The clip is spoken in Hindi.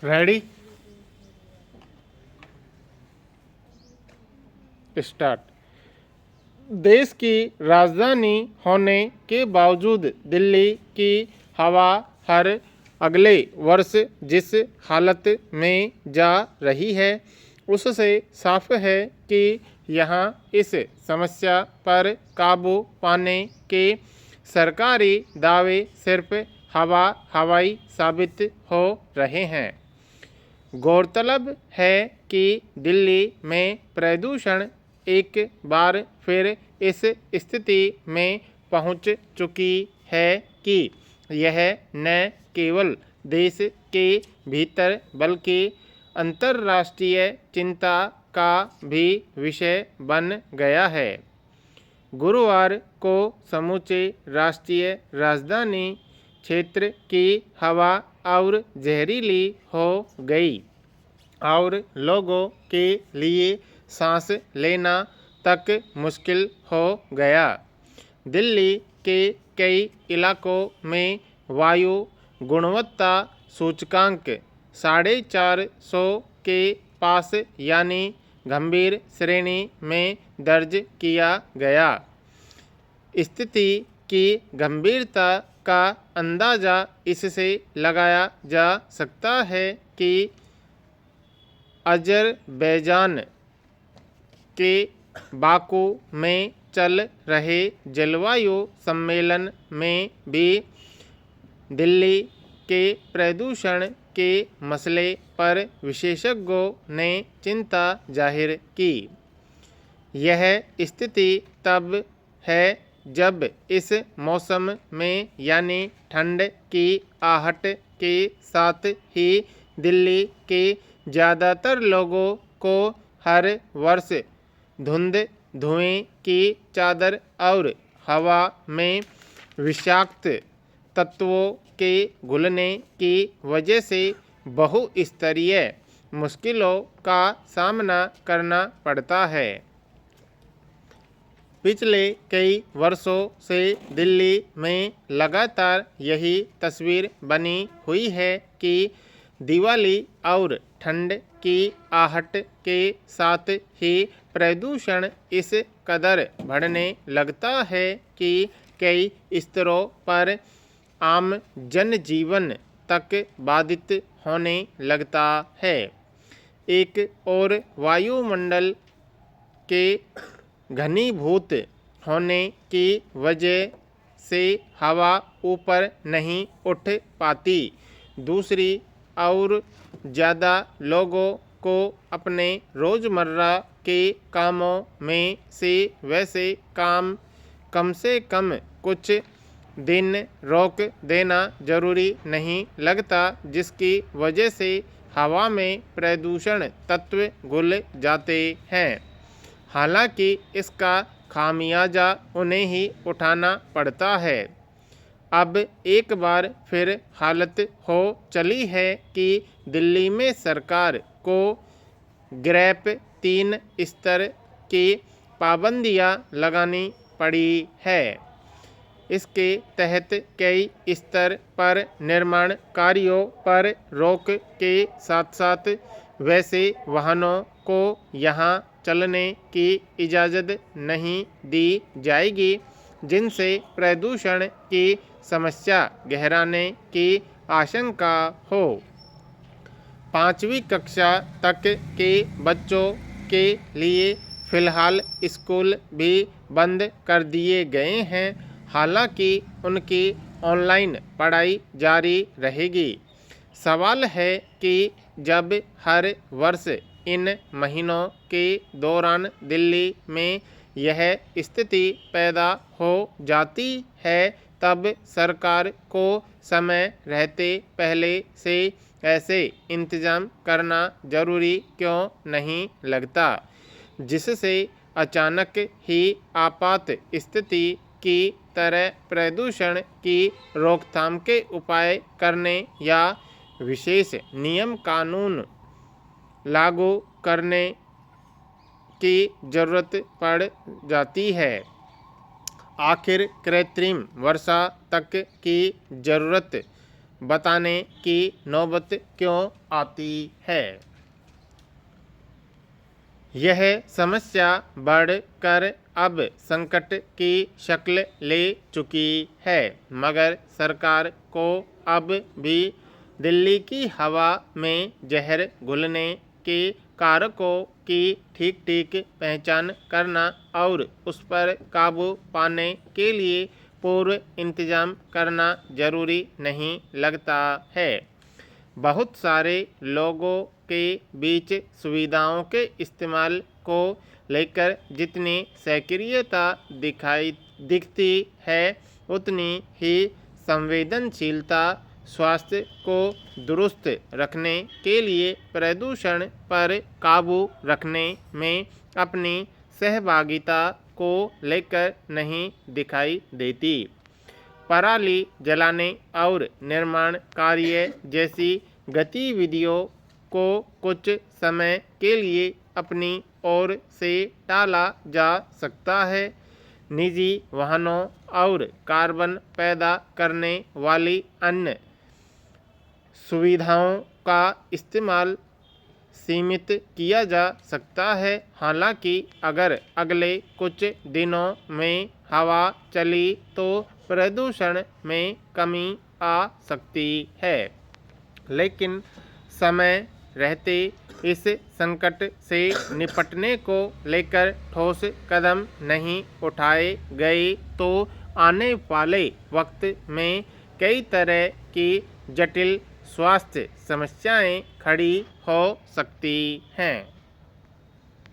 Ready start. देश की राजधानी होने के बावजूद दिल्ली की हवा हर अगले वर्ष जिस हालत में जा रही है उससे साफ है कि यहाँ इस समस्या पर काबू पाने के सरकारी दावे सिर्फ हवाई साबित हो रहे हैं। गौरतलब है कि दिल्ली में प्रदूषण एक बार फिर इस स्थिति में पहुंच चुकी है कि यह न केवल देश के भीतर बल्कि अंतर्राष्ट्रीय चिंता का भी विषय बन गया है। गुरुवार को समूचे राष्ट्रीय राजधानी क्षेत्र की हवा और जहरीली हो गई और लोगों के लिए सांस लेना तक मुश्किल हो गया। दिल्ली के कई इलाकों में वायु गुणवत्ता सूचकांक 450 के पास यानी गंभीर श्रेणी में दर्ज किया गया। स्थिति की गंभीरता का अंदाज़ा इससे लगाया जा सकता है कि अज़रबैजान के बाकू में चल रहे जलवायु सम्मेलन में भी दिल्ली के प्रदूषण के मसले पर विशेषज्ञों ने चिंता जाहिर की। यह स्थिति तब है जब इस मौसम में यानी ठंड की आहट के साथ ही दिल्ली के ज़्यादातर लोगों को हर वर्ष धुंध धुएं की चादर और हवा में विषाक्त तत्वों के घुलने की वजह से बहुस्तरीय मुश्किलों का सामना करना पड़ता है। पिछले कई वर्षों से दिल्ली में लगातार यही तस्वीर बनी हुई है कि दिवाली और ठंड की आहट के साथ ही प्रदूषण इस कदर बढ़ने लगता है कि कई स्तरों पर आम जनजीवन तक बाधित होने लगता है। एक और वायुमंडल के घनीभूत होने की वजह से हवा ऊपर नहीं उठ पाती। दूसरी और ज़्यादा लोगों को अपने रोज़मर्रा के कामों में से वैसे काम कम से कम कुछ दिन रोक देना जरूरी नहीं लगता, जिसकी वजह से हवा में प्रदूषण तत्व घुल जाते हैं। हालांकि इसका खामियाजा उन्हें ही उठाना पड़ता है। अब एक बार फिर हालत हो चली है कि दिल्ली में सरकार को ग्रेप 3 स्तर की पाबंदियां लगानी पड़ी है। इसके तहत कई स्तर पर निर्माण कार्यों पर रोक के साथ साथ वैसे वाहनों को यहाँ चलने की इजाज़त नहीं दी जाएगी जिनसे प्रदूषण की समस्या गहराने की आशंका हो। 5वीं कक्षा तक के बच्चों के लिए फ़िलहाल स्कूल भी बंद कर दिए गए हैं। हालांकि उनकी ऑनलाइन पढ़ाई जारी रहेगी। सवाल है कि जब हर वर्ष इन महीनों के दौरान दिल्ली में यह स्थिति पैदा हो जाती है तब सरकार को समय रहते पहले से ऐसे इंतजाम करना ज़रूरी क्यों नहीं लगता, जिससे अचानक ही आपात स्थिति की तरह प्रदूषण की रोकथाम के उपाय करने या विशेष नियम कानून लागू करने की ज़रूरत पड़ जाती है। आखिर कृत्रिम वर्षा तक की ज़रूरत बताने की नौबत क्यों आती है। यह समस्या बढ़कर अब संकट की शक्ल ले चुकी है, मगर सरकार को अब भी दिल्ली की हवा में जहर घुलने के कारकों की ठीक ठीक पहचान करना और उस पर काबू पाने के लिए पूर्व इंतजाम करना जरूरी नहीं लगता है। बहुत सारे लोगों के बीच सुविधाओं के इस्तेमाल को लेकर जितनी सक्रियता दिखती है, उतनी ही संवेदनशीलता स्वास्थ्य को दुरुस्त रखने के लिए प्रदूषण पर काबू रखने में अपनी सहभागिता को लेकर नहीं दिखाई देती। पराली जलाने और निर्माण कार्य जैसी गतिविधियों को कुछ समय के लिए अपनी ओर से टाला जा सकता है। निजी वाहनों और कार्बन पैदा करने वाली अन्य सुविधाओं का इस्तेमाल सीमित किया जा सकता है। हालांकि अगर अगले कुछ दिनों में हवा चली तो प्रदूषण में कमी आ सकती है, लेकिन समय रहते इस संकट से निपटने को लेकर ठोस कदम नहीं उठाए गए तो आने वाले वक्त में कई तरह की जटिल स्वास्थ्य समस्याएं खड़ी हो सकती हैं।